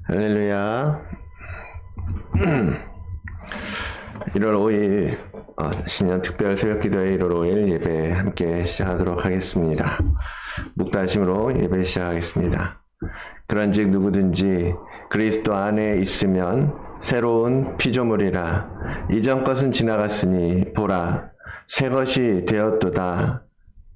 할렐루야. 1월 5일 신년 특별 새벽기도회 1월 5일 예배 함께 시작하도록 하겠습니다. 묵다심으로 예배 시작하겠습니다. 그런즉 누구든지 그리스도 안에 있으면 새로운 피조물이라. 이전 것은 지나갔으니 보라 새 것이 되었도다.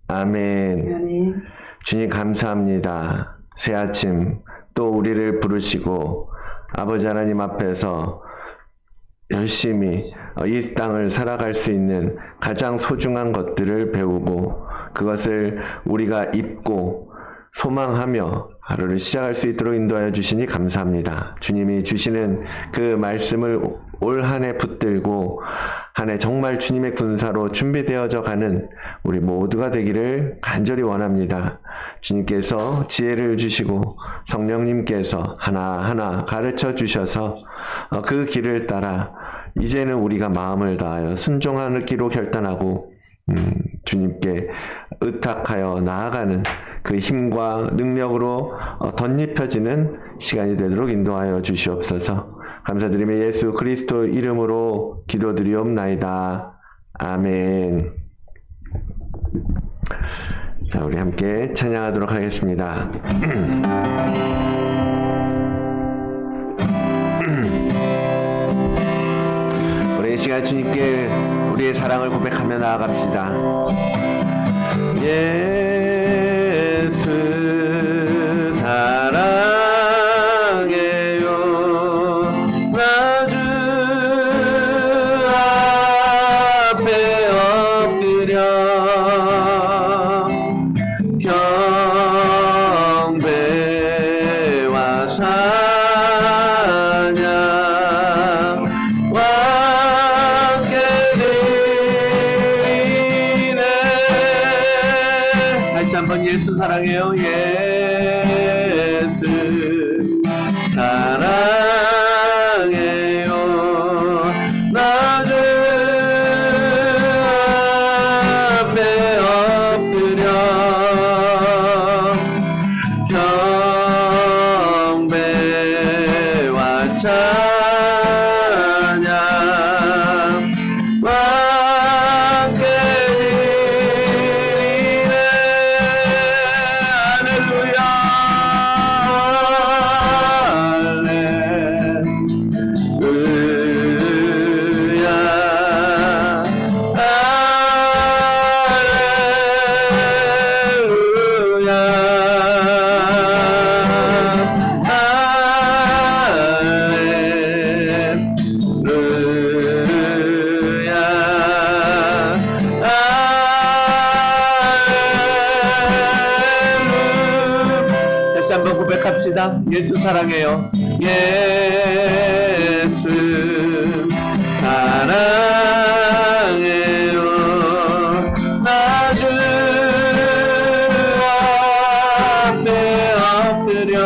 아멘. 주님 감사합니다. 새 아침 또 우리를 부르시고 아버지 하나님 앞에서 열심히 이 땅을 살아갈 수 있는 가장 소중한 것들을 배우고 그것을 우리가 입고 소망하며 하루를 시작할 수 있도록 인도하여 주시니 감사합니다. 주님이 주시는 그 말씀을 올 한 해 붙들고 한 해 정말 주님의 군사로 준비되어져 가는 우리 모두가 되기를 간절히 원합니다. 주님께서 지혜를 주시고 성령님께서 하나하나 가르쳐 주셔서 그 길을 따라 이제는 우리가 마음을 다하여 순종하기로 결단하고 주님께 의탁하여 나아가는 그 힘과 능력으로 덧입혀지는 시간이 되도록 인도하여 주시옵소서. 감사드리며 예수 그리스도 이름으로 기도드리옵나이다. 아멘. 자, 우리 함께 찬양하도록 하겠습니다. 우리 이 시간 주님께 우리의 사랑을 고백하며 나아갑시다. 예수 사랑해요. 나 주 앞에 엎드려 경배와 찬양과 함께 드리네. 다시 한번 예수 사랑해요. 예수 사랑해요. 나 주 앞에 엎드려 경배와 찬양과 함께 드리네. 할렐루야. 다시 한번 고백합시다. 예수 사랑해요. 예수 사랑해요. 나 주 앞에 엎드려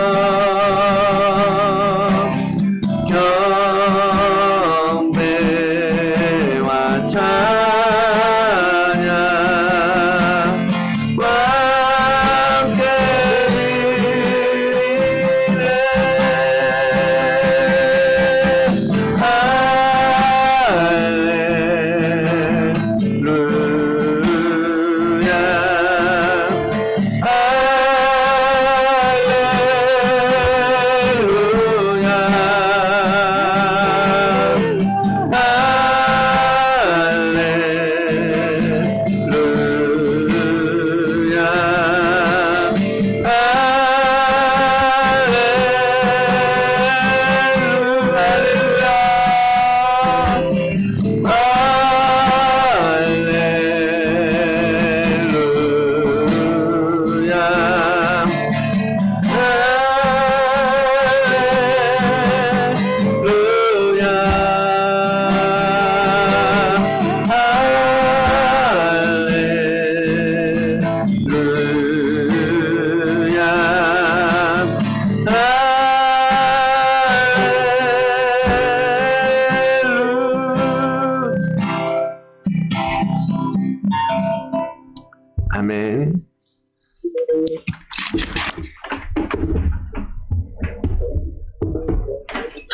경배와 찬양과 함께 드리네. 할렐루야. 할렐루야.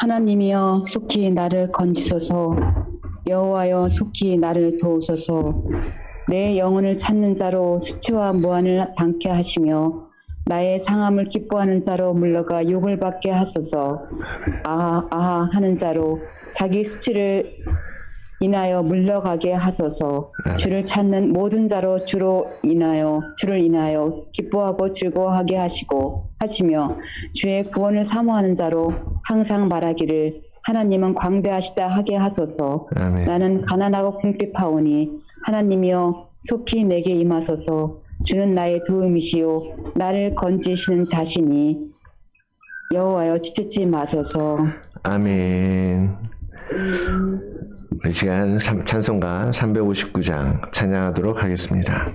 하나님이여 속히 나를 건지소서. 여호와여 속히 나를 도우소서. 내 영혼을 찾는 자로 수치와 무한을 당케 하시며 나의 상함을 기뻐하는 자로 물러가 욕을 받게 하소서. 아하 아하 하는 자로 자기 수치를 인하여 물러가게 하소서. 주를 찾는 모든 자로 주를 인하여 기뻐하고 즐거워하게 하시며 주의 구원을 사모하는 자로 항상 말하기를 하나님은 광대하시다 하게 하소서. 아멘. 나는 가난하고 궁핍하오니 하나님이여 속히 내게 임하소서. 주는 나의 도움이시요 나를 건지시는 자신이 여호와여 지체치 마소서. 아멘. 이 시간 찬송가 359장 찬양하도록 하겠습니다.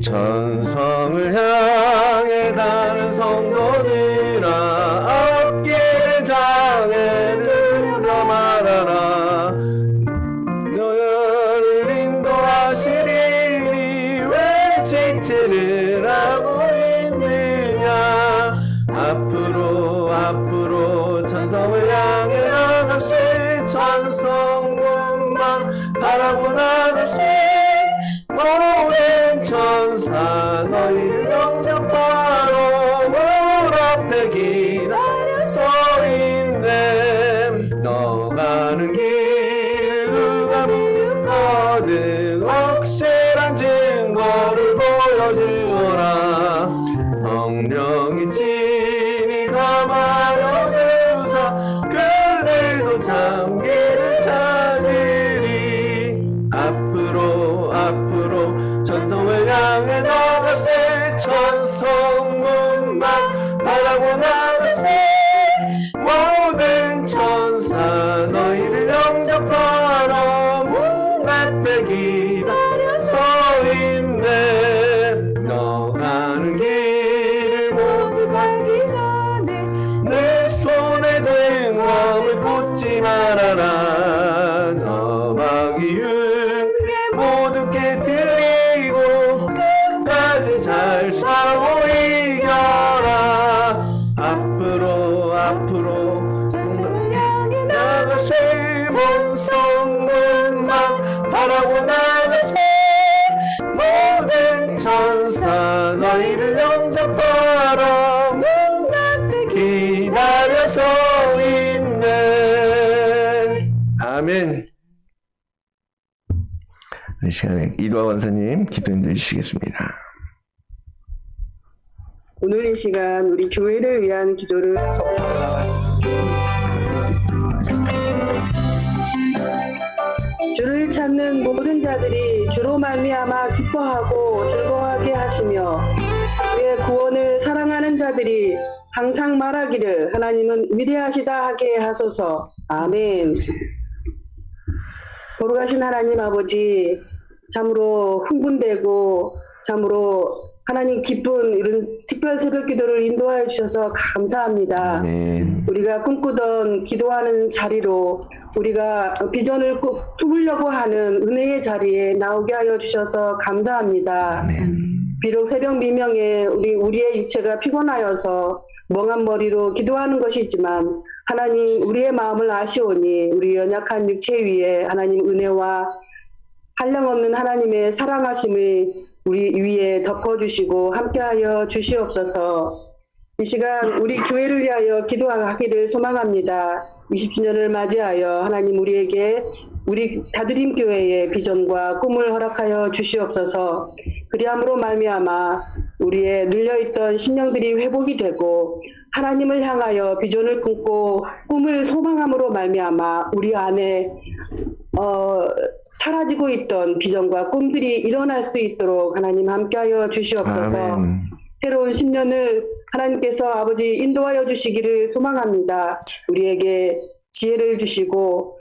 천성을 향해 가는 성도들아 앞길 장애를 말하라. 너를 인도하시리니 왜 지체를 하고 있느냐. 앞으로 천성을 향해 나가세. 천성문만 바라보 나가세. 모든 천사 너희를 영접하러 문 앞에 기다려 서 있네. 너 가는 길 누가 믿거든 확실한 증거를 보여주어라. 성령이 친히 감하여 주사 그들도 참기를 찾으리. 앞으로 천성을 향해 나가세. 천성문만 바라보 나가세. 모든 천사 너희를 영접하러 문 앞에 기다려 서 있네. 너 가는 길을 모두 가기 전에 내 손에 등왕을 꽂지 말아라. 저마귀 모두 깨뜨리고 끝까지 잘 싸워 이겨라. 앞으로 천성을 향해 나가세. 천성문만 바라보 나가세. 모든 천사 너희를 영접하러 문 앞에 기다려 서 있네. 아멘. 이 시간에 이도아 원사님 기도인도 해주시겠습니다. 오늘 이 시간 우리 교회를 위한 기도를 주를 찾는 모든 자들이 주로 말미암아 기뻐하고 즐거워하게 하시며 그의 구원을 사랑하는 자들이 항상 말하기를 하나님은 위대하시다 하게 하소서. 아멘. 거룩하신 하나님 아버지, 참으로 흥분되고 참으로 하나님 기쁜 이런 특별 새벽 기도를 인도하여 주셔서 감사합니다. 우리가 꿈꾸던 기도하는 자리로 우리가 비전을 꾸으려고 하는 은혜의 자리에 나오게 하여 주셔서 감사합니다. 비록 새벽 미명에 우리의 육체가 피곤하여서 멍한 머리로 기도하는 것이지만 하나님 우리의 마음을 아시오니 우리 연약한 육체 위에 하나님 은혜와 한량없는 하나님의 사랑하심을 우리 위에 덮어주시고 함께하여 주시옵소서. 이 시간 우리 교회를 위하여 기도하기를 소망합니다. 20주년을 맞이하여 하나님 우리에게 우리 다드림 교회의 비전과 꿈을 허락하여 주시옵소서. 그리함으로 말미암아 우리의 눌려있던 심령들이 회복이 되고 하나님을 향하여 비전을 꿈고 꿈을 소망함으로 말미암아 우리 안에 사라지고 있던 비전과 꿈들이 일어날 수 있도록 하나님 함께하여 주시옵소서. 아멘. 새로운 10년을 하나님께서 아버지 인도하여 주시기를 소망합니다. 우리에게 지혜를 주시고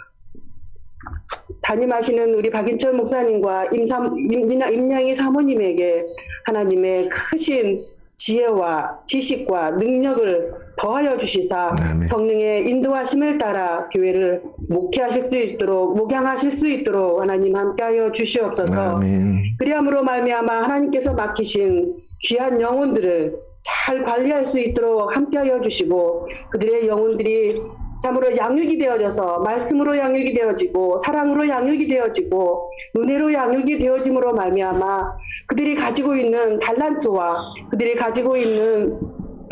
담임하시는 우리 박인철 목사님과 임양희 사모님에게 하나님의 크신 지혜와 지식과 능력을 더하여 주시사 아멘. 성령의 인도하심을 따라 교회를 목양하실 수 있도록 하나님 함께하여 주시옵소서. 아멘. 그리함으로 말미암아 하나님께서 맡기신 귀한 영혼들을 잘 관리할 수 있도록 함께하여 주시고 그들의 영혼들이 참으로 양육이 되어져서 말씀으로 양육이 되어지고 사랑으로 양육이 되어지고 은혜로 양육이 되어짐으로 말미암아 그들이 가지고 있는 달란트와 그들이 가지고 있는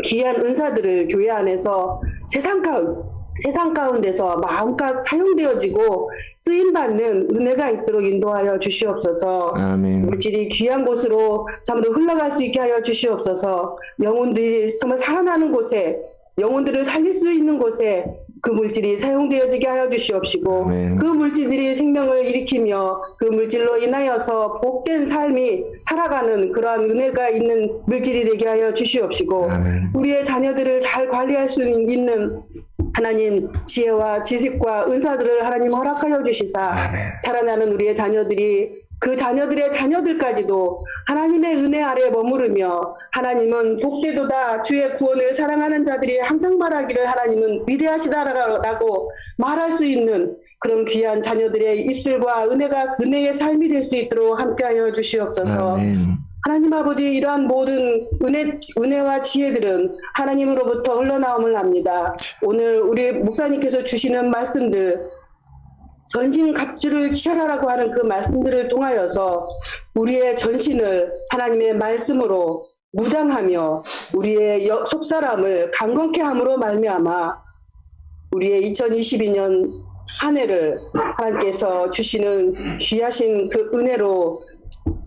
귀한 은사들을 교회 안에서 세상 가운데서 마음껏 사용되어지고 쓰임받는 은혜가 있도록 인도하여 주시옵소서. 아멘. 물질이 귀한 곳으로 참으로 흘러갈 수 있게 하여 주시옵소서. 영혼들이 정말 살아나는 곳에 영혼들을 살릴 수 있는 곳에 그 물질이 사용되어지게 하여 주시옵시고 아멘. 그 물질들이 생명을 일으키며 그 물질로 인하여서 복된 삶이 살아가는 그러한 은혜가 있는 물질이 되게 하여 주시옵시고 아멘. 우리의 자녀들을 잘 관리할 수 있는 하나님 지혜와 지식과 은사들을 하나님 허락하여 주시사 아멘. 자라나는 우리의 자녀들이 그 자녀들의 자녀들까지도 하나님의 은혜 아래 머무르며 하나님은 복되도다 주의 구원을 사랑하는 자들이 항상 말하기를 하나님은 위대하시다라고 말할 수 있는 그런 귀한 자녀들의 입술과 은혜의 삶이 될 수 있도록 함께하여 주시옵소서. 아멘. 하나님 아버지 이러한 모든 은혜와 지혜들은 하나님으로부터 흘러나옴을 합니다. 오늘 우리 목사님께서 주시는 말씀들 전신 갑주를 취하라고 하는 그 말씀들을 통하여서 우리의 전신을 하나님의 말씀으로 무장하며 우리의 속사람을 강건케 함으로 말미암아 우리의 2022년 한 해를 하나님께서 주시는 귀하신 그 은혜로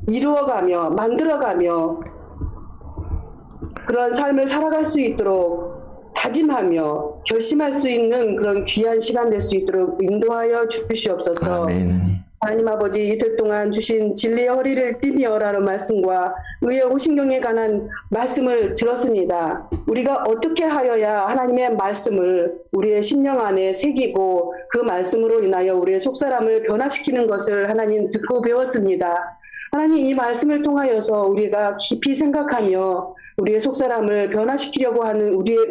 이루어가며 만들어가며 그런 삶을 살아갈 수 있도록 다짐하며 결심할 수 있는 그런 귀한 시간 될 수 있도록 인도하여 주시옵소서. 아멘. 하나님 아버지 이틀 동안 주신 진리의 허리를 띠며라는 말씀과 의의 호신경에 관한 말씀을 들었습니다. 우리가 어떻게 하여야 하나님의 말씀을 우리의 심령 안에 새기고 그 말씀으로 인하여 우리의 속사람을 변화시키는 것을 하나님 듣고 배웠습니다. 하나님 이 말씀을 통하여서 우리가 깊이 생각하며 우리의 속사람을 변화시키려고 하는 우리의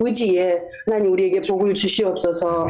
의지에 하나님 우리에게 복을 주시옵소서.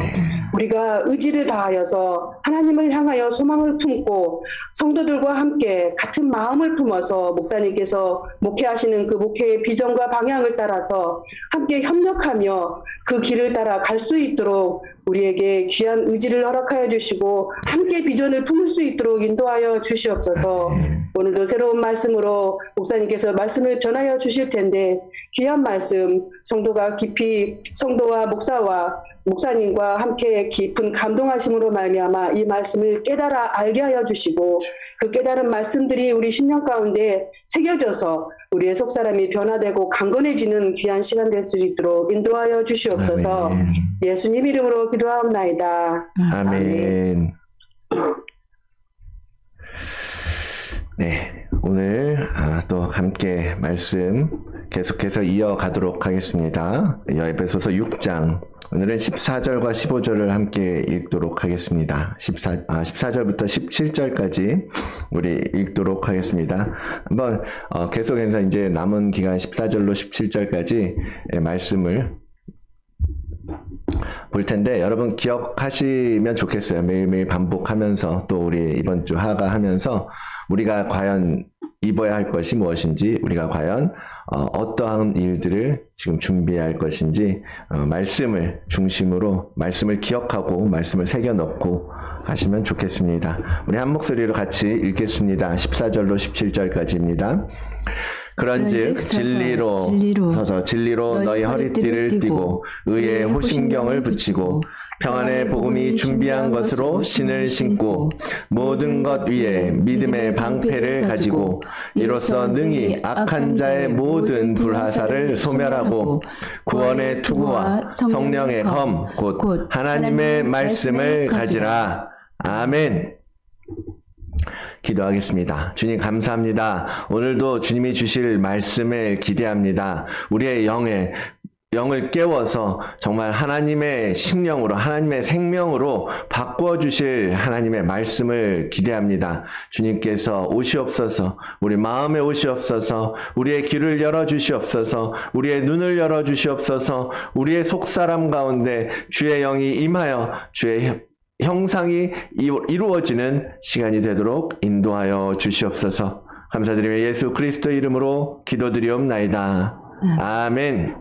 우리가 의지를 다하여서 하나님을 향하여 소망을 품고 성도들과 함께 같은 마음을 품어서 목사님께서 목회하시는 그 목회의 비전과 방향을 따라서 함께 협력하며 그 길을 따라 갈 수 있도록 우리에게 귀한 의지를 허락하여 주시고 함께 비전을 품을 수 있도록 인도하여 주시옵소서. 오늘도 새로운 말씀으로 목사님께서 말씀을 전하여 주실 텐데 귀한 말씀 성도가 깊이 성도와 목사님과 함께 깊은 감동하심으로 말미암아 이 말씀을 깨달아 알게 하여 주시고 그 깨달은 말씀들이 우리 심령 가운데 새겨져서 우리의 속사람이 변화되고 강건해지는 귀한 시간 될 수 있도록 인도하여 주시옵소서. 아멘. 예수님 이름으로 기도하옵나이다. 아멘. 네, 오늘 또 함께 말씀 계속해서 이어가도록 하겠습니다. 에베소서 6장 오늘은 14절과 15절을 함께 읽도록 하겠습니다. 14절부터 17절까지 우리 읽도록 하겠습니다. 한번 계속해서 이제 남은 기간 14절로 17절까지 말씀을 볼 텐데 여러분 기억하시면 좋겠어요. 매일매일 반복하면서 또 우리 이번 주 하가하면서 우리가 과연 입어야 할 것이 무엇인지 우리가 과연 어떠한 일들을 지금 준비해야 할 것인지 말씀을 중심으로 말씀을 기억하고 말씀을 새겨넣고 하시면 좋겠습니다. 우리 한 목소리로 같이 읽겠습니다. 14절로 17절까지입니다. 그런즉 진리로 서서 진리로 너희 허리띠를 띠고 의의 호신경을 붙이고 평안의 복음이 준비한 것으로 신을 신고 모든 것 위에 믿음의 방패를 가지고 이로써 능히 악한 자의 모든 불화살을 소멸하고 구원의 투구와 성령의 검 곧 하나님의 말씀을 가지라. 아멘. 기도하겠습니다. 주님 감사합니다. 오늘도 주님이 주실 말씀을 기대합니다. 우리의 영에 영을 깨워서 정말 하나님의 심령으로, 하나님의 생명으로 바꿔주실 하나님의 말씀을 기대합니다. 주님께서 오시옵소서, 우리 마음에 오시옵소서, 우리의 귀를 열어주시옵소서, 우리의 눈을 열어주시옵소서, 우리의 속사람 가운데 주의 영이 임하여 주의 형상이 이루어지는 시간이 되도록 인도하여 주시옵소서. 감사드리며 예수 그리스도 이름으로 기도드리옵나이다. 아멘.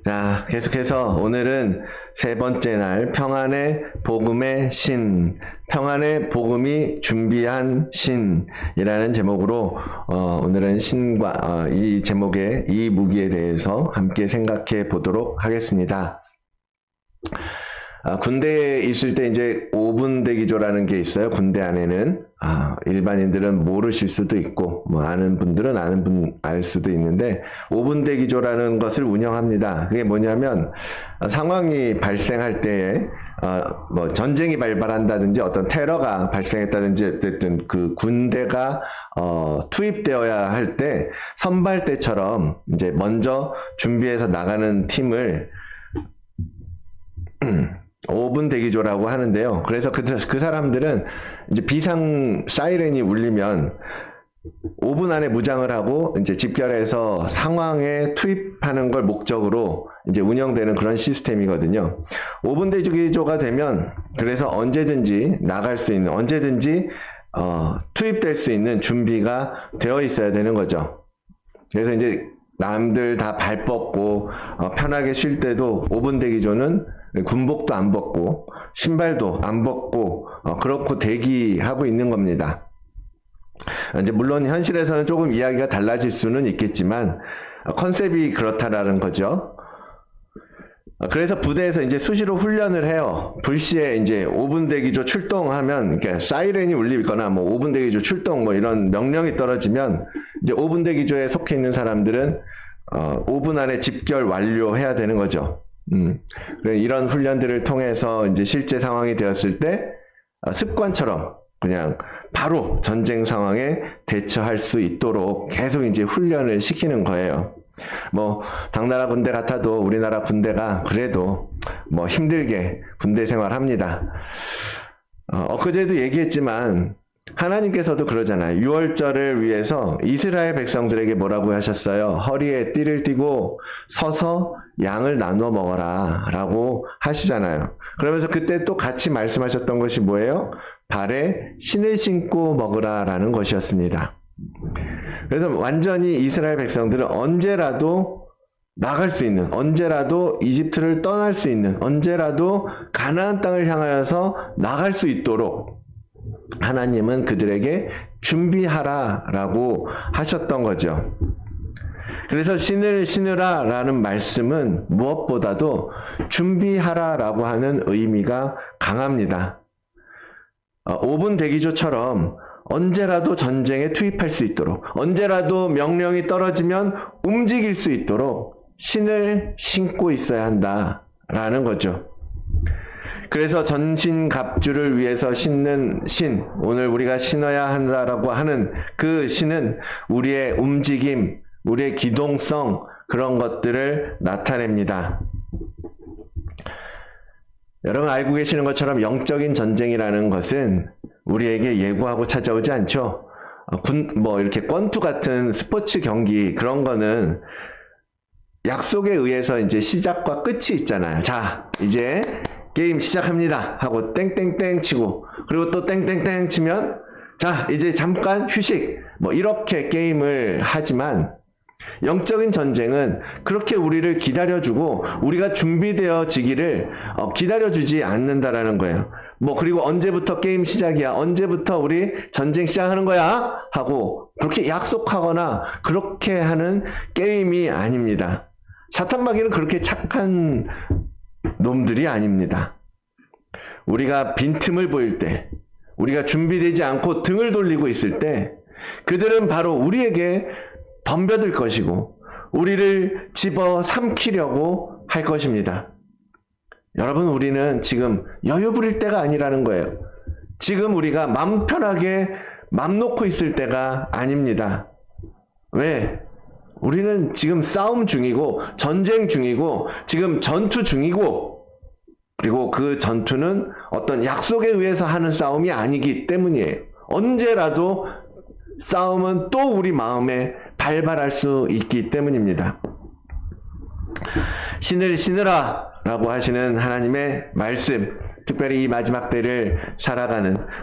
자, 계속해서 오늘은 세 번째 날 평안의 복음의 신, 평안의 복음이 준비한 신이라는 제목으로 오늘은 신과 이 제목의 이 무기에 대해서 함께 생각해 보도록 하겠습니다. 군대에 있을 때 이제 5분 대기조라는 게 있어요. 군대 안에는 일반인들은 모르실 수도 있고 뭐 아는 분들은 알 수도 있는데 5분 대기조라는 것을 운영합니다. 그게 뭐냐면 상황이 발생할 때에 뭐 전쟁이 발발한다든지 어떤 테러가 발생했다든지 어쨌든 그 군대가 투입되어야 할 때 선발 때처럼 이제 먼저 준비해서 나가는 팀을 5분 대기조라고 하는데요. 그래서 그 사람들은 이제 비상 사이렌이 울리면 5분 안에 무장을 하고 이제 집결해서 상황에 투입하는 걸 목적으로 이제 운영되는 그런 시스템이거든요. 5분 대기조가 되면 그래서 언제든지 나갈 수 있는, 언제든지 투입될 수 있는 준비가 되어 있어야 되는 거죠. 그래서 이제 남들 다 발 뻗고 편하게 쉴 때도 5분 대기조는 군복도 안 벗고 신발도 안 벗고 그렇고 대기하고 있는 겁니다. 이제 물론 현실에서는 조금 이야기가 달라질 수는 있겠지만 컨셉이 그렇다라는 거죠. 그래서 부대에서 이제 수시로 훈련을 해요. 불시에 이제 5분 대기조 출동하면 그러니까 사이렌이 울리거나 뭐 5분 대기조 출동 뭐 이런 명령이 떨어지면 이제 5분 대기조에 속해 있는 사람들은 5분 안에 집결 완료해야 되는 거죠. 이런 훈련들을 통해서 이제 실제 상황이 되었을 때 습관처럼 그냥 바로 전쟁 상황에 대처할 수 있도록 계속 이제 훈련을 시키는 거예요. 뭐 당나라 군대 같아도 우리나라 군대가 그래도 뭐 힘들게 군대 생활합니다. 엊그제도 얘기했지만 하나님께서도 그러잖아요. 유월절을 위해서 이스라엘 백성들에게 뭐라고 하셨어요? 허리에 띠를 띠고 서서 양을 나눠 먹어라 라고 하시잖아요. 그러면서 그때 또 같이 말씀하셨던 것이 뭐예요? 발에 신을 신고 먹으라 라는 것이었습니다. 그래서 완전히 이스라엘 백성들은 언제라도 나갈 수 있는, 언제라도 이집트를 떠날 수 있는, 언제라도 가나안 땅을 향하여서 나갈 수 있도록 하나님은 그들에게 준비하라 라고 하셨던 거죠. 그래서 신을 신으라 라는 말씀은 무엇보다도 준비하라 라고 하는 의미가 강합니다. 5분 대기조처럼 언제라도 전쟁에 투입할 수 있도록, 언제라도 명령이 떨어지면 움직일 수 있도록 신을 신고 있어야 한다라는 거죠. 그래서 전신갑주를 위해서 신는 신, 오늘 우리가 신어야 한다라고 하는 그 신은 우리의 움직임, 우리의 기동성, 그런 것들을 나타냅니다. 여러분 알고 계시는 것처럼 영적인 전쟁이라는 것은 우리에게 예고하고 찾아오지 않죠. 뭐 이렇게 권투 같은 스포츠 경기 그런 거는 약속에 의해서 이제 시작과 끝이 있잖아요. 자, 이제 게임 시작합니다 하고 땡땡땡 치고 그리고 또 땡땡땡 치면 자, 이제 잠깐 휴식 뭐 이렇게 게임을 하지만 영적인 전쟁은 그렇게 우리를 기다려주고 우리가 준비되어지기를 기다려주지 않는다라는 거예요. 뭐 그리고 언제부터 게임 시작이야, 언제부터 우리 전쟁 시작하는 거야 하고 그렇게 약속하거나 그렇게 하는 게임이 아닙니다. 사탄마귀는 그렇게 착한 놈들이 아닙니다. 우리가 빈틈을 보일 때, 우리가 준비되지 않고 등을 돌리고 있을 때 그들은 바로 우리에게 덤벼들 것이고 우리를 집어 삼키려고 할 것입니다. 여러분, 우리는 지금 여유 부릴 때가 아니라는 거예요. 지금 우리가 맘 편하게 맘 놓고 있을 때가 아닙니다. 왜? 우리는 지금 싸움 중이고 전쟁 중이고 지금 전투 중이고, 그리고 그 전투는 어떤 약속에 의해서 하는 싸움이 아니기 때문이에요. 언제라도 싸움은 또 우리 마음에 발발할 수 있기 때문입니다. 신을 신으라 라고 하시는 하나님의 말씀, 특별히 이 마지막 때를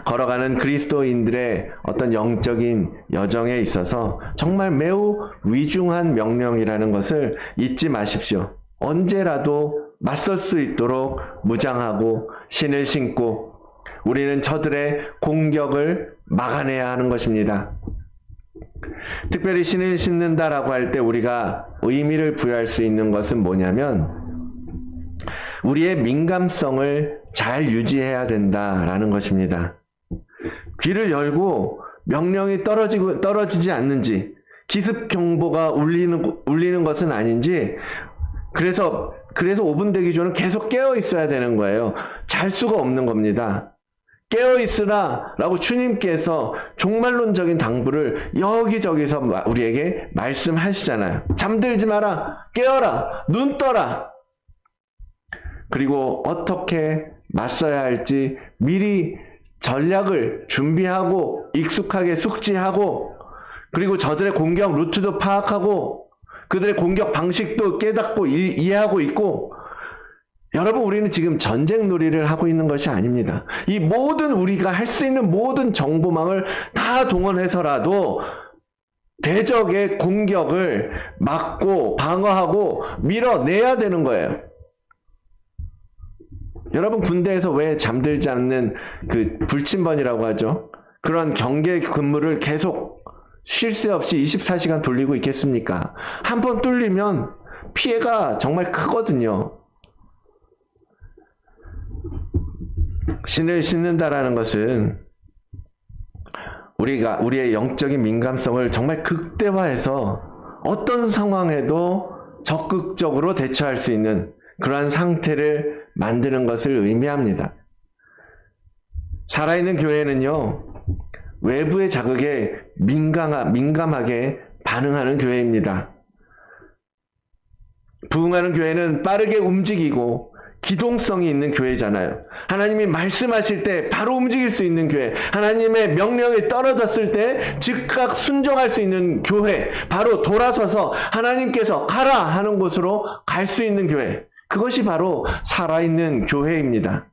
걸어가는 그리스도인들의 어떤 영적인 여정에 있어서 정말 매우 위중한 명령이라는 것을 잊지 마십시오. 언제라도 맞설 수 있도록 무장하고 신을 신고 우리는 저들의 공격을 막아내야 하는 것입니다. 특별히 신을 신는다라고 할 때 우리가 의미를 부여할 수 있는 것은 뭐냐면, 우리의 민감성을 잘 유지해야 된다라는 것입니다. 귀를 열고 명령이 떨어지지 않는지, 기습 경보가 울리는 것은 아닌지, 그래서 5분 대기 전은 계속 깨어 있어야 되는 거예요. 잘 수가 없는 겁니다. 깨어 있으라 라고 주님께서 종말론적인 당부를 여기저기서 우리에게 말씀하시잖아요. 잠들지 마라, 깨어라, 눈 떠라. 그리고 어떻게 맞서야 할지 미리 전략을 준비하고 익숙하게 숙지하고, 그리고 저들의 공격 루트도 파악하고 그들의 공격 방식도 깨닫고 이해하고 있고. 여러분, 우리는 지금 전쟁 놀이를 하고 있는 것이 아닙니다. 이 모든 우리가 할 수 있는 모든 정보망을 다 동원해서라도 대적의 공격을 막고 방어하고 밀어내야 되는 거예요. 여러분, 군대에서 왜 잠들지 않는 그 불침번이라고 하죠? 그런 경계 근무를 계속 쉴 새 없이 24시간 돌리고 있겠습니까? 한 번 뚫리면 피해가 정말 크거든요. 신을 신는다라는 것은 우리의 영적인 민감성을 정말 극대화해서 어떤 상황에도 적극적으로 대처할 수 있는 그러한 상태를 만드는 것을 의미합니다. 살아있는 교회는요, 외부의 자극에 민감하게 반응하는 교회입니다. 부흥하는 교회는 빠르게 움직이고 기동성이 있는 교회잖아요. 하나님이 말씀하실 때 바로 움직일 수 있는 교회, 하나님의 명령이 떨어졌을 때 즉각 순종할 수 있는 교회, 바로 돌아서서 하나님께서 가라 하는 곳으로 갈 수 있는 교회, 그것이 바로 살아있는 교회입니다.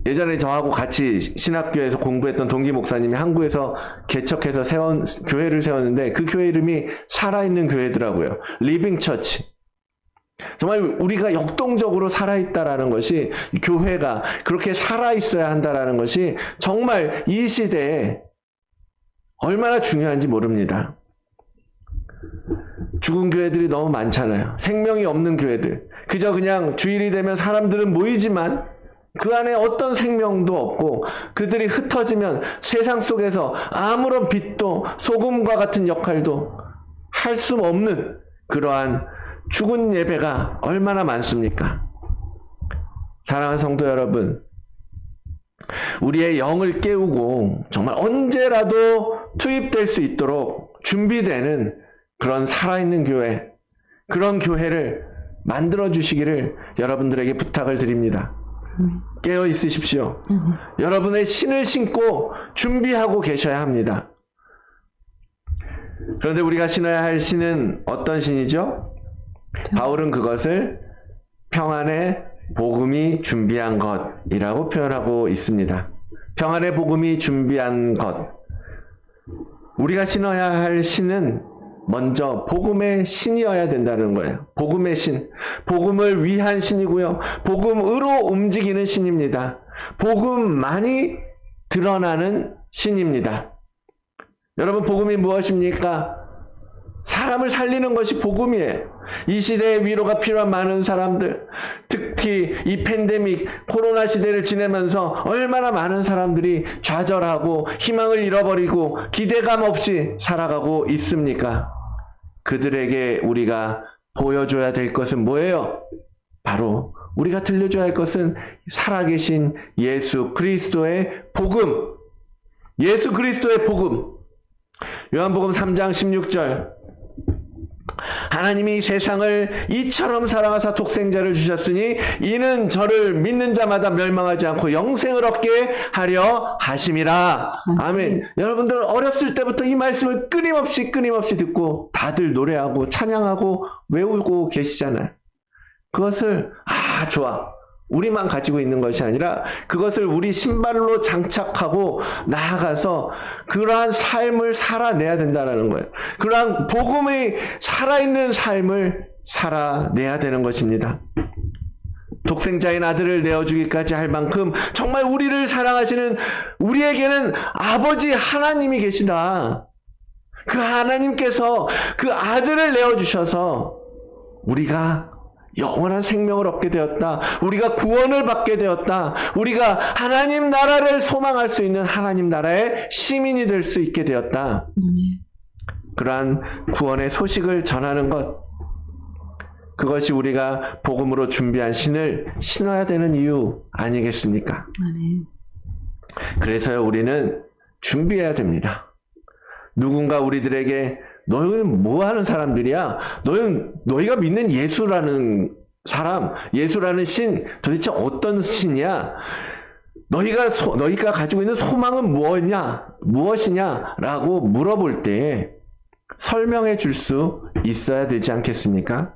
예전에 저하고 같이 신학교에서 공부했던 동기 목사님이 한국에서 개척해서 교회를 세웠는데, 그 교회 이름이 살아있는 교회더라고요. 리빙 처치. 정말 우리가 역동적으로 살아있다라는 것이, 교회가 그렇게 살아있어야 한다라는 것이 정말 이 시대에 얼마나 중요한지 모릅니다. 죽은 교회들이 너무 많잖아요. 생명이 없는 교회들. 그저 그냥 주일이 되면 사람들은 모이지만 그 안에 어떤 생명도 없고, 그들이 흩어지면 세상 속에서 아무런 빛도 소금과 같은 역할도 할 수 없는 그러한 죽은 예배가 얼마나 많습니까? 사랑하는 성도 여러분, 우리의 영을 깨우고 정말 언제라도 투입될 수 있도록 준비되는 그런 살아있는 교회, 그런 교회를 만들어 주시기를 여러분들에게 부탁을 드립니다. 깨어 있으십시오. 여러분의 신을 신고 준비하고 계셔야 합니다. 그런데 우리가 신어야 할 신은 어떤 신이죠? 바울은 그것을 평안의 복음이 준비한 것이라고 표현하고 있습니다. 평안의 복음이 준비한 것. 우리가 신어야 할 신은 먼저 복음의 신이어야 된다는 거예요. 복음의 신. 복음을 위한 신이고요. 복음으로 움직이는 신입니다. 복음만이 드러나는 신입니다. 여러분, 복음이 무엇입니까? 사람을 살리는 것이 복음이에요. 이 시대에 위로가 필요한 많은 사람들, 특히 이 팬데믹 코로나 시대를 지내면서 얼마나 많은 사람들이 좌절하고 희망을 잃어버리고 기대감 없이 살아가고 있습니까? 그들에게 우리가 보여줘야 될 것은 뭐예요? 바로 우리가 들려줘야 할 것은 살아계신 예수 그리스도의 복음. 예수 그리스도의 복음. 요한복음 3장 16절. 하나님이 세상을 이처럼 사랑하사 독생자를 주셨으니 이는 저를 믿는 자마다 멸망하지 않고 영생을 얻게 하려 하심이라. 아멘. 여러분들 어렸을 때부터 이 말씀을 끊임없이 듣고 다들 노래하고 찬양하고 외우고 계시잖아요. 그것을 좋아. 우리만 가지고 있는 것이 아니라 그것을 우리 신발로 장착하고 나아가서 그러한 삶을 살아내야 된다는 거예요. 그러한 복음의 살아있는 삶을 살아내야 되는 것입니다. 독생자인 아들을 내어주기까지 할 만큼 정말 우리를 사랑하시는, 우리에게는 아버지 하나님이 계시다. 그 하나님께서 그 아들을 내어주셔서 우리가 영원한 생명을 얻게 되었다. 우리가 구원을 받게 되었다. 우리가 하나님 나라를 소망할 수 있는 하나님 나라의 시민이 될 수 있게 되었다. 그러한 구원의 소식을 전하는 것, 그것이 우리가 복음으로 준비한 신을 신어야 되는 이유 아니겠습니까? 그래서요, 우리는 준비해야 됩니다. 누군가 우리들에게 너희는 뭐 하는 사람들이야? 너희가 믿는 예수라는 사람, 예수라는 신, 도대체 어떤 신이야? 너희가 가지고 있는 소망은 무엇이냐? 라고 물어볼 때 설명해 줄 수 있어야 되지 않겠습니까?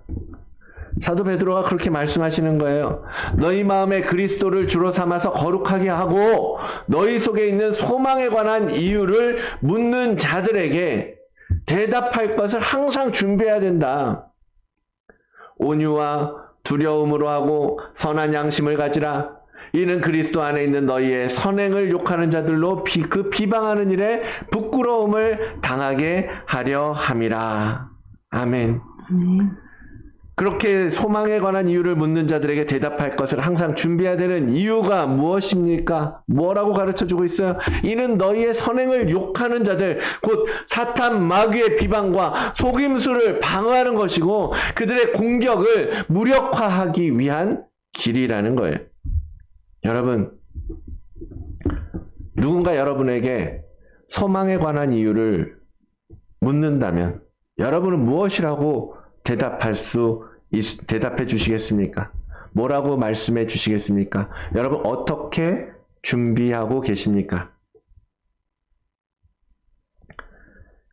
사도 베드로가 그렇게 말씀하시는 거예요. 너희 마음에 그리스도를 주로 삼아서 거룩하게 하고 너희 속에 있는 소망에 관한 이유를 묻는 자들에게 대답할 것을 항상 준비해야 된다. 온유와 두려움으로 하고 선한 양심을 가지라. 이는 그리스도 안에 있는 너희의 선행을 욕하는 자들로 그 비방하는 일에 부끄러움을 당하게 하려 함이라. 아멘. 그렇게 소망에 관한 이유를 묻는 자들에게 대답할 것을 항상 준비해야 되는 이유가 무엇입니까? 뭐라고 가르쳐주고 있어요? 이는 너희의 선행을 욕하는 자들, 곧 사탄 마귀의 비방과 속임수를 방어하는 것이고 그들의 공격을 무력화하기 위한 길이라는 거예요. 여러분, 누군가 여러분에게 소망에 관한 이유를 묻는다면 여러분은 무엇이라고 대답해 주시겠습니까? 뭐라고 말씀해 주시겠습니까? 여러분 어떻게 준비하고 계십니까?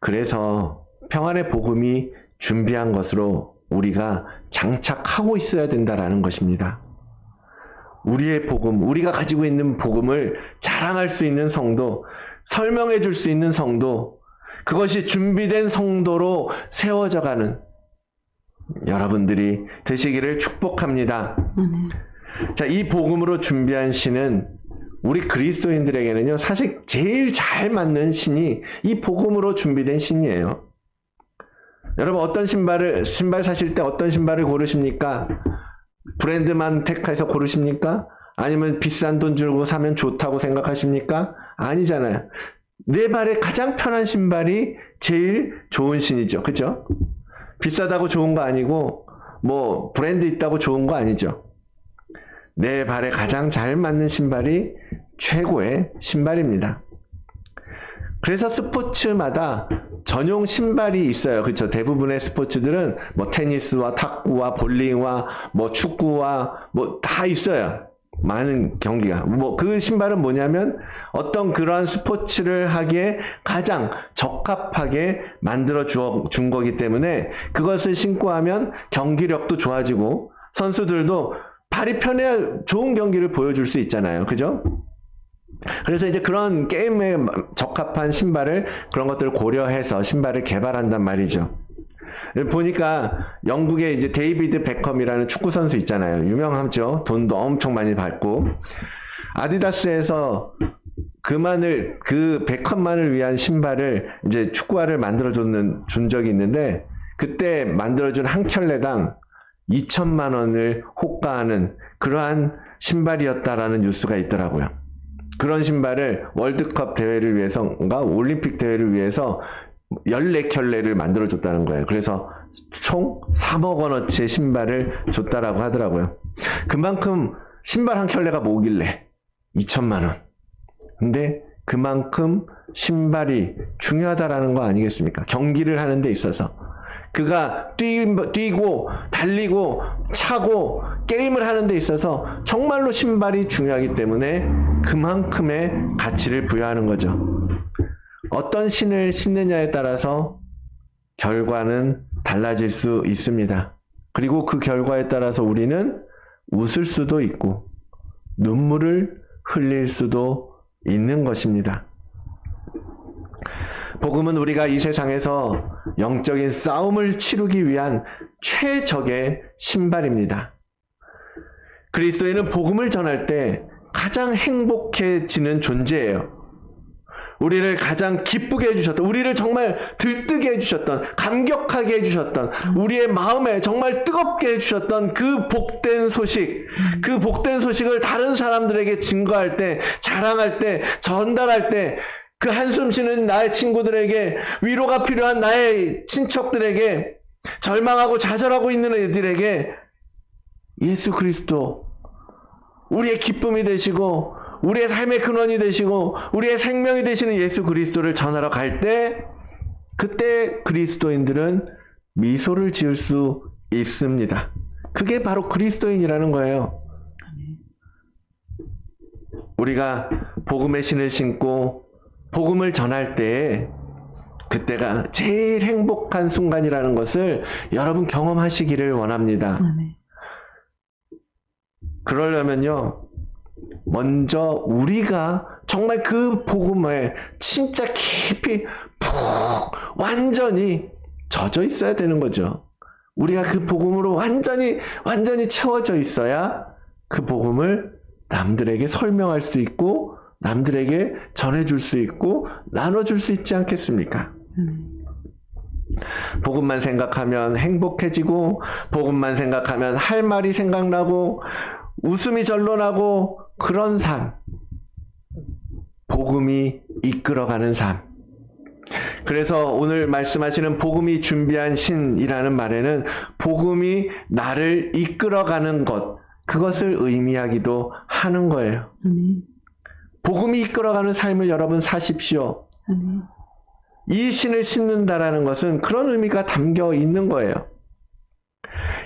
그래서 평안의 복음이 준비한 것으로 우리가 장착하고 있어야 된다라는 것입니다. 우리의 복음, 우리가 가지고 있는 복음을 자랑할 수 있는 성도, 설명해 줄 수 있는 성도, 그것이 준비된 성도로 세워져가는 여러분들이 되시기를 축복합니다. 자, 이 복음으로 준비한 신은 우리 그리스도인들에게는요, 사실 제일 잘 맞는 신이 이 복음으로 준비된 신이에요. 여러분, 어떤 신발 사실 때 어떤 신발을 고르십니까? 브랜드만 택해서 고르십니까? 아니면 비싼 돈 주고 사면 좋다고 생각하십니까? 아니잖아요. 내 발에 가장 편한 신발이 제일 좋은 신이죠. 그죠? 비싸다고 좋은 거 아니고 뭐 브랜드 있다고 좋은 거 아니죠. 내 발에 가장 잘 맞는 신발이 최고의 신발입니다. 그래서 스포츠마다 전용 신발이 있어요. 그렇죠? 대부분의 스포츠들은 뭐 테니스와 탁구와 볼링과 뭐 축구와 뭐 다 있어요. 많은 경기가. 뭐 그 신발은 뭐냐면 어떤 그러한 스포츠를 하기에 가장 적합하게 만들어 준 거기 때문에 그것을 신고 하면 경기력도 좋아지고 선수들도 발이 편해야 좋은 경기를 보여줄 수 있잖아요. 그죠? 그래서 이제 그런 게임에 적합한 신발을, 그런 것들을 고려해서 신발을 개발한단 말이죠. 보니까 영국에 이제 데이비드 베컴이라는 축구 선수 있잖아요. 유명하죠. 돈도 엄청 많이 받고. 아디다스에서 그 베컴만을 위한 신발을 이제 축구화를 준 적이 있는데, 그때 만들어준 한 켤레당 2천만 원을 호가하는 그러한 신발이었다라는 뉴스가 있더라고요. 그런 신발을 월드컵 대회를 위해서인가 올림픽 대회를 위해서 14켤레를 만들어줬다는 거예요. 그래서 총 3억 원어치의 신발을 줬다라고 하더라고요. 그만큼 신발 한 켤레가 뭐길래 2천만 원. 근데 그만큼 신발이 중요하다라는 거 아니겠습니까? 경기를 하는 데 있어서 그가 뛰고 달리고 차고 게임을 하는 데 있어서 정말로 신발이 중요하기 때문에 그만큼의 가치를 부여하는 거죠. 어떤 신을 신느냐에 따라서 결과는 달라질 수 있습니다. 그리고 그 결과에 따라서 우리는 웃을 수도 있고 눈물을 흘릴 수도 있는 것입니다. 복음은 우리가 이 세상에서 영적인 싸움을 치르기 위한 최적의 신발입니다. 그리스도인은 복음을 전할 때 가장 행복해지는 존재예요. 우리를 가장 기쁘게 해주셨던, 우리를 정말 들뜨게 해주셨던, 감격하게 해주셨던, 우리의 마음에 정말 뜨겁게 해주셨던 그 복된 소식, 그 복된 소식을 다른 사람들에게 증거할 때, 자랑할 때, 전달할 때, 그 한숨 쉬는 나의 친구들에게, 위로가 필요한 나의 친척들에게, 절망하고 좌절하고 있는 애들에게 예수 그리스도, 우리의 기쁨이 되시고 우리의 삶의 근원이 되시고 우리의 생명이 되시는 예수 그리스도를 전하러 갈 때, 그때 그리스도인들은 미소를 지을 수 있습니다. 그게 바로 그리스도인이라는 거예요. 우리가 복음의 신을 신고 복음을 전할 때 그때가 제일 행복한 순간이라는 것을 여러분 경험하시기를 원합니다. 그러려면요, 먼저 우리가 정말 그 복음에 진짜 깊이 푹 완전히 젖어 있어야 되는 거죠. 우리가 그 복음으로 완전히 채워져 있어야 그 복음을 남들에게 설명할 수 있고 남들에게 전해줄 수 있고 나눠줄 수 있지 않겠습니까? 복음만 생각하면 행복해지고 복음만 생각하면 할 말이 생각나고 웃음이 절로 나고, 그런 삶, 복음이 이끌어가는 삶. 그래서 오늘 말씀하시는 복음이 준비한 신이라는 말에는 복음이 나를 이끌어가는 것, 그것을 의미하기도 하는 거예요. 복음이 이끌어가는 삶을 여러분 사십시오. 이 신을 신는다라는 것은 그런 의미가 담겨 있는 거예요.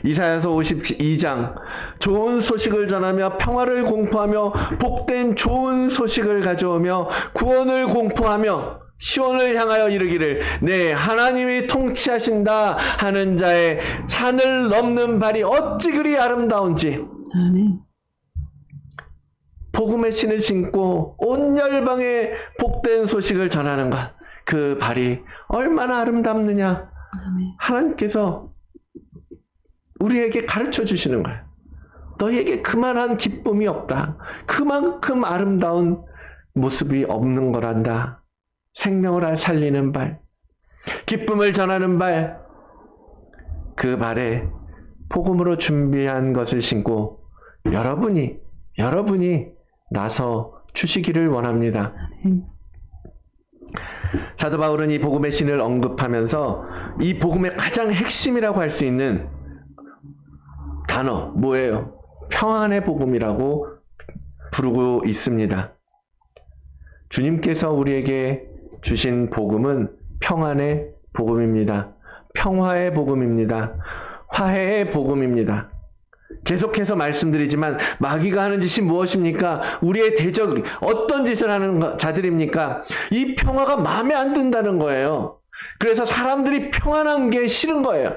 이사야서 52장, 좋은 소식을 전하며 평화를 공포하며 복된 좋은 소식을 가져오며 구원을 공포하며 시온을 향하여 이르기를 네 하나님이 통치하신다 하는 자의 산을 넘는 발이 어찌 그리 아름다운지. 아멘. 복음의 신을 신고 온 열방에 복된 소식을 전하는 것, 그 발이 얼마나 아름답느냐. 아멘. 하나님께서 우리에게 가르쳐 주시는 거예요. 너희에게 그만한 기쁨이 없다. 그만큼 아름다운 모습이 없는 거란다. 생명을 살리는 발, 기쁨을 전하는 발, 그 발에 복음으로 준비한 것을 신고 여러분이 나서 주시기를 원합니다. 사도 바울은 이 복음의 신을 언급하면서 이 복음의 가장 핵심이라고 할 수 있는 단어 뭐예요? 평안의 복음이라고 부르고 있습니다. 주님께서 우리에게 주신 복음은 평안의 복음입니다. 평화의 복음입니다. 화해의 복음입니다. 계속해서 말씀드리지만 마귀가 하는 짓이 무엇입니까? 우리의 대적이 어떤 짓을 하는 자들입니까? 이 평화가 마음에 안 든다는 거예요. 그래서 사람들이 평안한 게 싫은 거예요.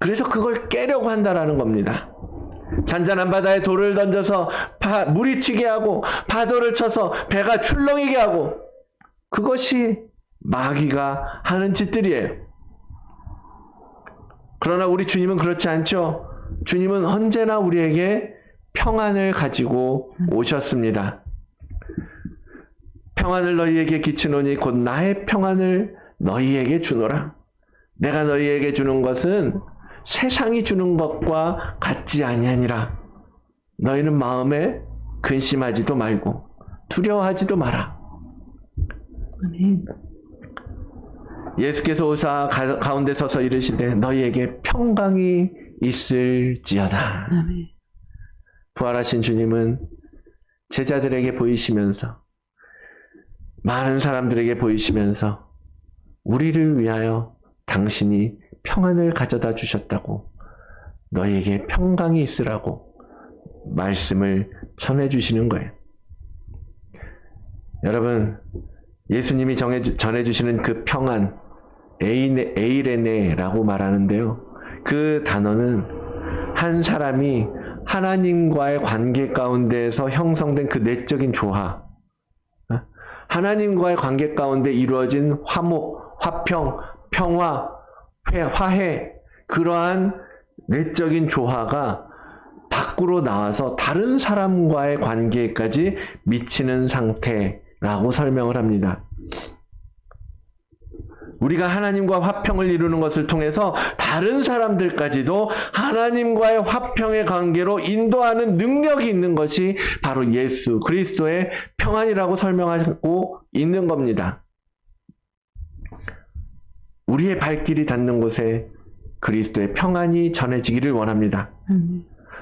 그래서 그걸 깨려고 한다라는 겁니다. 잔잔한 바다에 돌을 던져서 물이 튀게 하고 파도를 쳐서 배가 출렁이게 하고, 그것이 마귀가 하는 짓들이에요. 그러나 우리 주님은 그렇지 않죠. 주님은 언제나 우리에게 평안을 가지고 오셨습니다. 평안을 너희에게 끼치노니 곧 나의 평안을 너희에게 주노라. 내가 너희에게 주는 것은 세상이 주는 것과 같지 아니하니라. 너희는 마음에 근심하지도 말고 두려워하지도 마라. 아멘. 예수께서 오사 가운데 서서 이르시되 너희에게 평강이 있을지어다. 아멘. 부활하신 주님은 제자들에게 보이시면서 많은 사람들에게 보이시면서 우리를 위하여 당신이 평안을 가져다 주셨다고, 너희에게 평강이 있으라고 말씀을 전해주시는 거예요. 여러분, 예수님이 전해주시는 그 평안, 에이레네라고 말하는데요. 그 단어는 한 사람이 하나님과의 관계 가운데에서 형성된 그 내적인 조화, 하나님과의 관계 가운데 이루어진 화목, 화평, 평화, 화해, 그러한 내적인 조화가 밖으로 나와서 다른 사람과의 관계까지 미치는 상태라고 설명을 합니다. 우리가 하나님과 화평을 이루는 것을 통해서 다른 사람들까지도 하나님과의 화평의 관계로 인도하는 능력이 있는 것이 바로 예수 그리스도의 평안이라고 설명하고 있는 겁니다. 우리의 발길이 닿는 곳에 그리스도의 평안이 전해지기를 원합니다.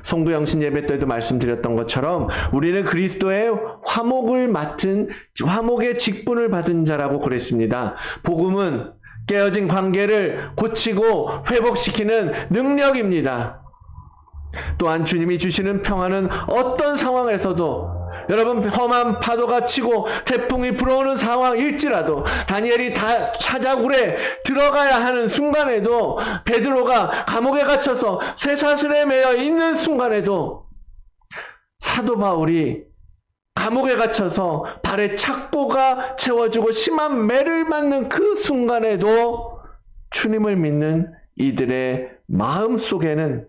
송부영신 예배 때도 말씀드렸던 것처럼 우리는 그리스도의 화목을 맡은, 화목의 직분을 받은 자라고 그랬습니다. 복음은 깨어진 관계를 고치고 회복시키는 능력입니다. 또한 주님이 주시는 평안은 어떤 상황에서도, 여러분, 험한 파도가 치고 태풍이 불어오는 상황일지라도, 다니엘이 사자굴에 들어가야 하는 순간에도, 베드로가 감옥에 갇혀서 쇠사슬에 매여 있는 순간에도, 사도 바울이 감옥에 갇혀서 발에 착고가 채워지고 심한 매를 맞는 그 순간에도 주님을 믿는 이들의 마음 속에는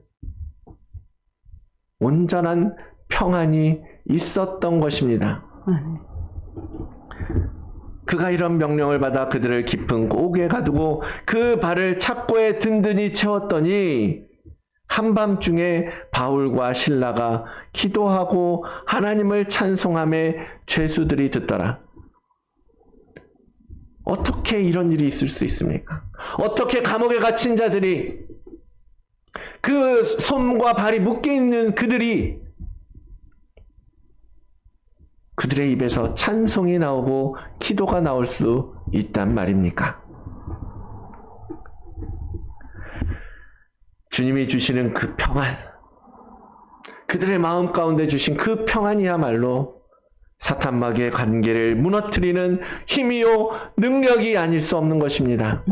온전한 평안이 있었던 것입니다. 그가 이런 명령을 받아 그들을 깊은 옥에 가두고 그 발을 착고에 든든히 채웠더니 한밤중에 바울과 실라가 기도하고 하나님을 찬송하며 죄수들이 듣더라. 어떻게 이런 일이 있을 수 있습니까? 어떻게 감옥에 갇힌 자들이, 그 손과 발이 묶여있는 그들의 입에서 찬송이 나오고 기도가 나올 수 있단 말입니까? 주님이 주시는 그 평안, 그들의 마음 가운데 주신 그 평안이야말로 사탄마귀의 관계를 무너뜨리는 힘이요 능력이 아닐 수 없는 것입니다.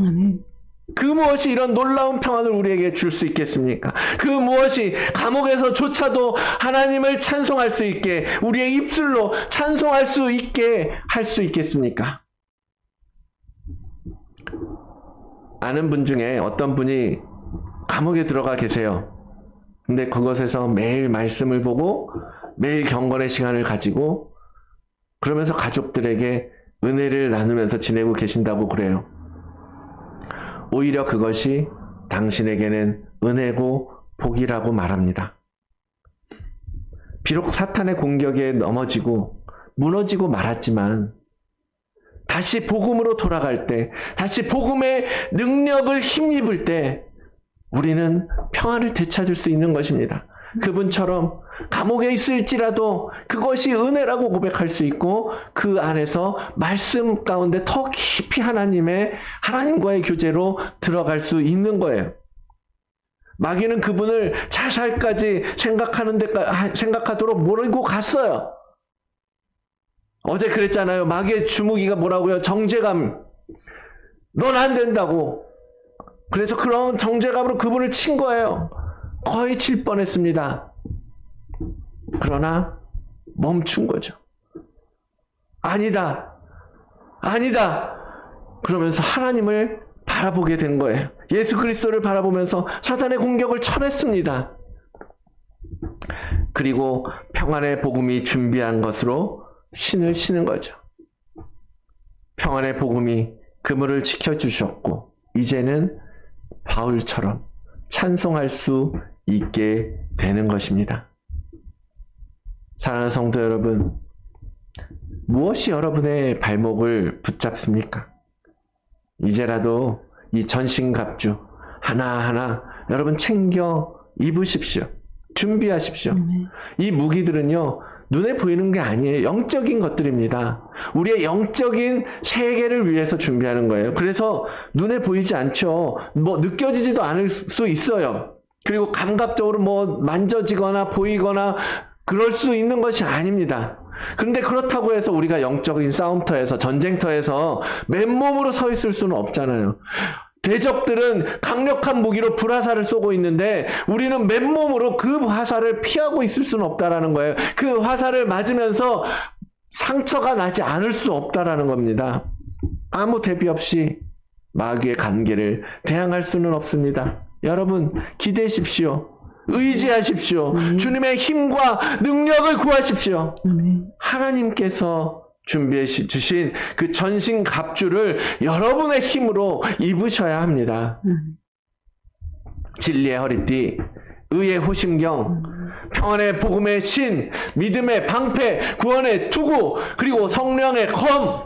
그 무엇이 이런 놀라운 평안을 우리에게 줄 수 있겠습니까? 그 무엇이 감옥에서조차도 하나님을 찬송할 수 있게, 우리의 입술로 찬송할 수 있게 할 수 있겠습니까? 아는 분 중에 어떤 분이 감옥에 들어가 계세요. 근데 그것에서 매일 말씀을 보고 매일 경건의 시간을 가지고 그러면서 가족들에게 은혜를 나누면서 지내고 계신다고 그래요. 오히려 그것이 당신에게는 은혜고 복이라고 말합니다. 비록 사탄의 공격에 넘어지고 무너지고 말았지만 다시 복음으로 돌아갈 때, 다시 복음의 능력을 힘입을 때 우리는 평안을 되찾을 수 있는 것입니다. 그분처럼 감옥에 있을지라도 그것이 은혜라고 고백할 수 있고, 그 안에서 말씀 가운데 더 깊이 하나님과의 교제로 들어갈 수 있는 거예요. 마귀는 그분을 자살까지 생각하도록 몰고 갔어요. 어제 그랬잖아요. 마귀의 주무기가 뭐라고요? 정죄감. 넌 안 된다고. 그래서 그런 정죄감으로 그분을 친 거예요. 거의 칠 뻔했습니다. 그러나 멈춘 거죠. 아니다. 그러면서 하나님을 바라보게 된 거예요. 예수 그리스도를 바라보면서 사탄의 공격을 쳐냈습니다. 그리고 평안의 복음이 준비한 것으로 신을 신은 거죠. 평안의 복음이 그물을 지켜주셨고 이제는 바울처럼 찬송할 수 있게 되는 것입니다. 사랑하는 성도 여러분, 무엇이 여러분의 발목을 붙잡습니까? 이제라도 이 전신갑주 하나하나 여러분 챙겨 입으십시오. 준비하십시오. 이 무기들은요, 눈에 보이는 게 아니에요. 영적인 것들입니다. 우리의 영적인 세계를 위해서 준비하는 거예요. 그래서 눈에 보이지 않죠. 뭐 느껴지지도 않을 수 있어요. 그리고 감각적으로 뭐 만져지거나 보이거나 그럴 수 있는 것이 아닙니다. 그런데 그렇다고 해서 우리가 영적인 싸움터에서, 전쟁터에서 맨몸으로 서 있을 수는 없잖아요. 대적들은 강력한 무기로 불화살을 쏘고 있는데 우리는 맨몸으로 그 화살을 피하고 있을 수는 없다라는 거예요. 그 화살을 맞으면서 상처가 나지 않을 수 없다라는 겁니다. 아무 대비 없이 마귀의 관계를 대항할 수는 없습니다. 여러분 기대십시오. 의지하십시오. 주님의 힘과 능력을 구하십시오. 하나님께서 준비해 주신 그 전신 갑주를 여러분의 힘으로 입으셔야 합니다. 진리의 허리띠, 의의 호심경, 평안의 복음의 신, 믿음의 방패, 구원의 투구, 그리고 성령의 검,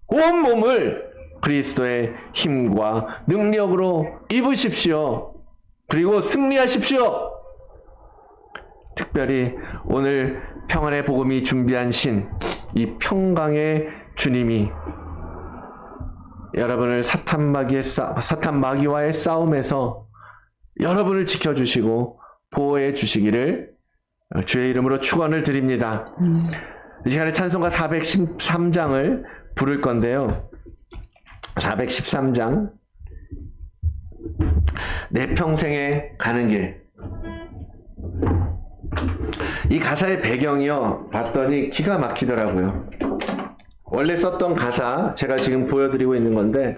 온 몸을 그리스도의 힘과 능력으로 입으십시오. 그리고 승리하십시오. 특별히 오늘 평안의 복음이 준비한 신, 이 평강의 주님이 여러분을 사탄 마귀와의 싸움에서 여러분을 지켜주시고 보호해 주시기를 주의 이름으로 축원을 드립니다. 이 시간에 찬송가 413장을 부를 건데요. 413장, 내 평생에 가는 길. 이 가사의 배경이요, 봤더니 기가 막히더라고요. 원래 썼던 가사 제가 지금 보여드리고 있는 건데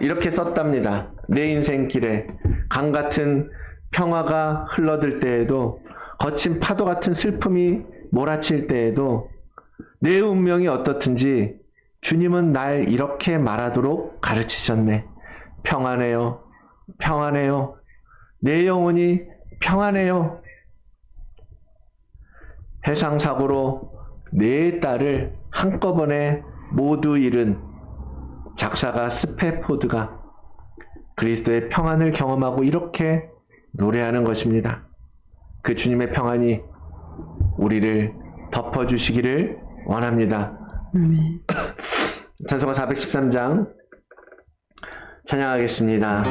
이렇게 썼답니다. 내 인생길에 강같은 평화가 흘러들 때에도, 거친 파도 같은 슬픔이 몰아칠 때에도 내 운명이 어떻든지 주님은 날 이렇게 말하도록 가르치셨네. 평안해요. 평안해요. 내 영혼이 평안해요. 해상사고로 네 딸을 한꺼번에 모두 잃은 작사가 스페포드가 그리스도의 평안을 경험하고 이렇게 노래하는 것입니다. 그 주님의 평안이 우리를 덮어주시기를 원합니다. 찬송가 413장 찬양하겠습니다.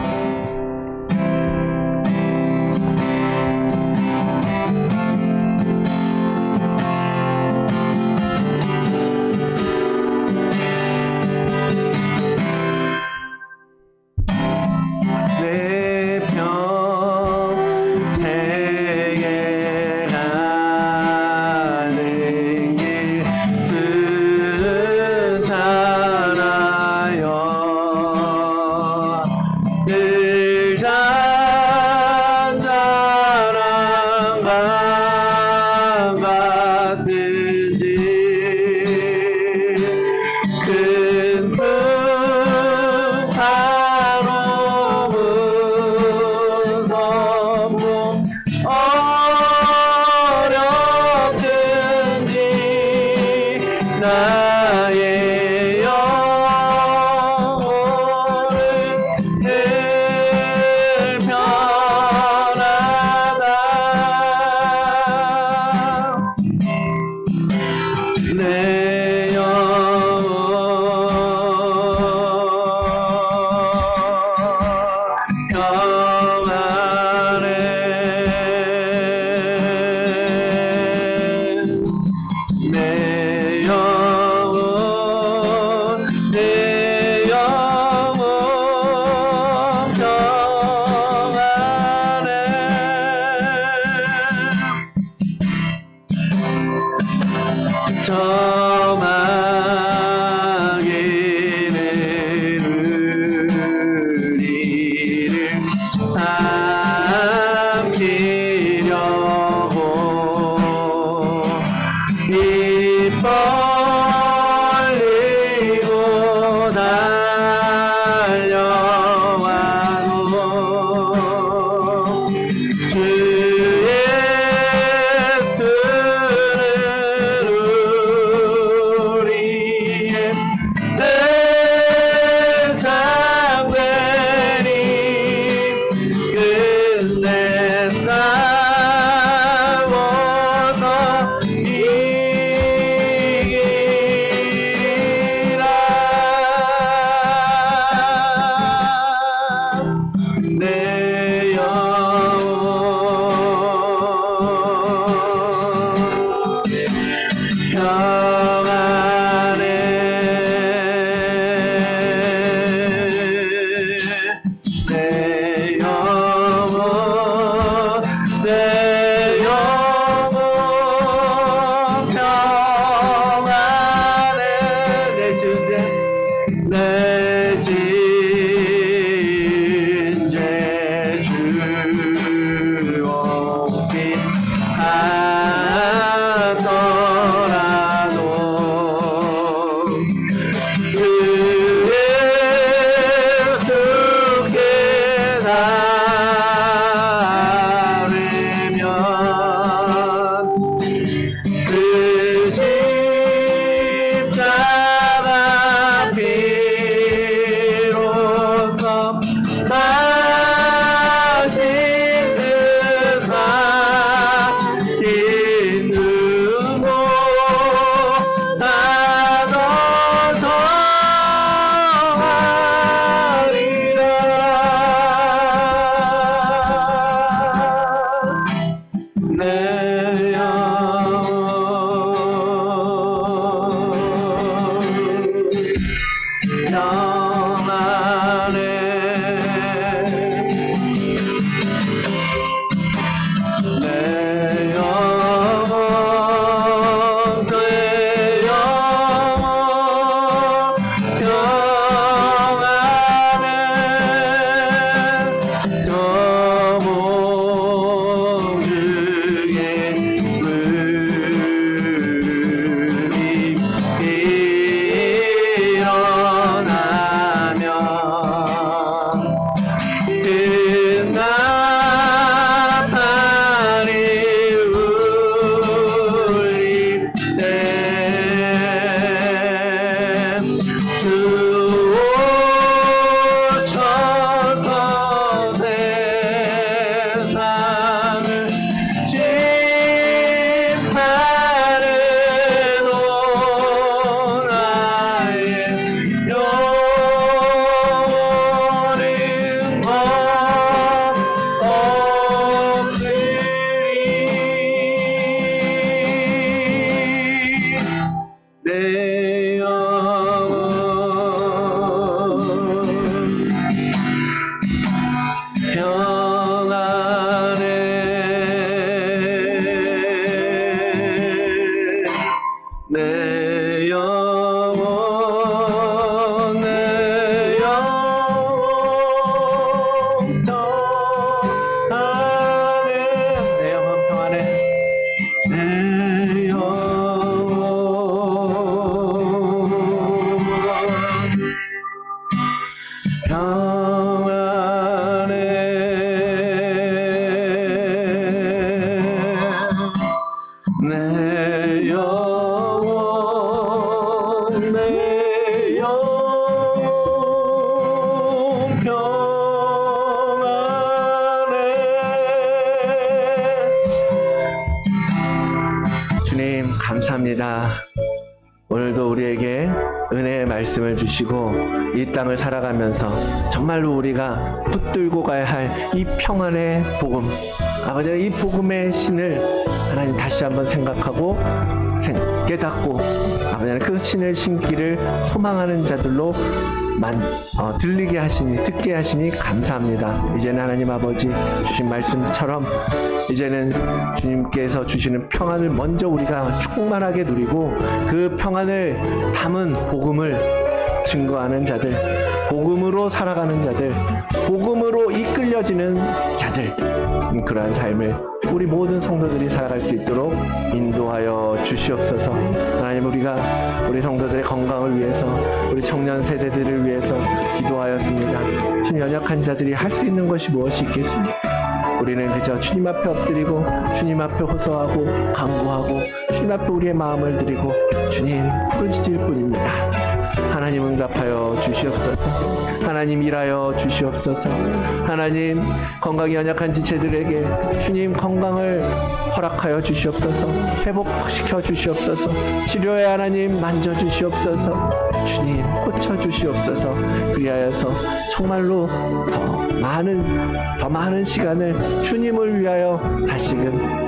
않더라도 주의 속에 나르면 그 십자가 비로소 다시 세상 인누모 나눠서하리라 내 영원하네 내 영혼 내 영혼 평안해 저 몸중에 물이 일어나면 나팔이 울릴 때 주 오셔서 세상을 심판해도 나의 영원은 없으리 내 영혼 평안해 내 영혼 내 영혼 평안해 내 영혼 평안해 내 영혼 평안해 내 영혼 내 영혼 평안해 주님 감사합니다. 오늘도 우리에게 은혜의 말씀을 주시고 이 땅을 살아가면서 정말로 우리가 붙들고 가야 할 이 평안의 복음, 아버지 이 복음의 신을 하나님 다시 한번 생각하고 깨닫고 아버지 그 신을 신기를 소망하는 자들로 들리게 하시니 듣게 하시니 감사합니다. 이제는 하나님 아버지 주신 말씀처럼 이제는 주님께서 주시는 평안을 먼저 우리가 충만하게 누리고 그 평안을 담은 복음을 증거하는 자들, 복음으로 살아가는 자들, 복음으로 이끌려지는 자들, 그러한 삶을 우리 모든 성도들이 살아갈 수 있도록 인도하여 주시옵소서. 하나님 우리가 우리 성도들의 건강을 위해서 우리 청년 세대들을 위해서 기도하였습니다. 주님 연약한 자들이 할 수 있는 것이 무엇이 있겠습니까? 우리는 그저 주님 앞에 엎드리고 주님 앞에 호소하고 간구하고 주님 앞에 우리의 마음을 드리고 주님 부르짖을 뿐입니다. 하나님 응답하여 주시옵소서. 하나님 일하여 주시옵소서. 하나님 건강이 연약한 지체들에게 주님 건강을 허락하여 주시옵소서. 회복시켜 주시옵소서. 치료에 하나님 만져주시옵소서. 주님 고쳐주시옵소서. 그리하여서 정말로 더 많은 시간을 주님을 위하여 다시금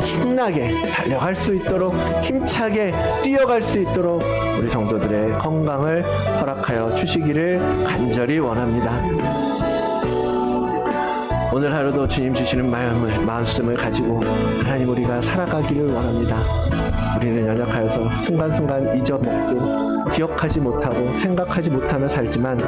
신나게 달려갈 수 있도록 힘차게 뛰어갈 수 있도록 우리 성도들의 건강을 허락하여 주시기를 간절히 원합니다. 오늘 하루도 주님 주시는 말씀을 가지고 하나님 우리가 살아가기를 원합니다. 우리는 연약하여서 순간순간 잊어먹고 기억하지 못하고 생각하지 못하며 살지만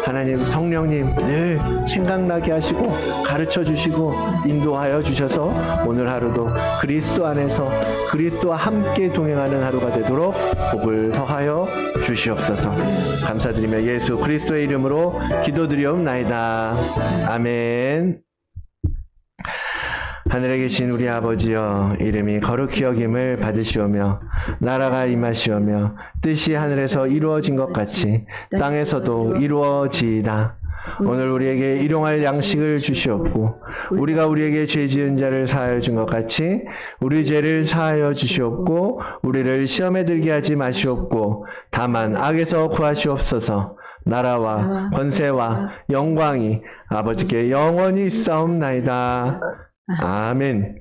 하나님 성령님 늘 생각나게 하시고 가르쳐 주시고 인도하여 주셔서 오늘 하루도 그리스도 안에서 그리스도와 함께 동행하는 하루가 되도록 복을 더하여 주시옵소서. 감사드리며 예수 그리스도의 이름으로 기도드리옵나이다. 아멘. 하늘에 계신 우리 아버지여, 이름이 거룩히 여김을 받으시오며 나라가 임하시오며 뜻이 하늘에서 이루어진 것 같이 땅에서도 이루어지이다. 오늘 우리에게 일용할 양식을 주시옵고 우리가 우리에게 죄 지은 자를 사하여 준 것 같이 우리 죄를 사하여 주시옵고 우리를 시험에 들게 하지 마시옵고 다만 악에서 구하시옵소서. 나라와 권세와 영광이 아버지께 영원히 있사옵나이다. 아멘.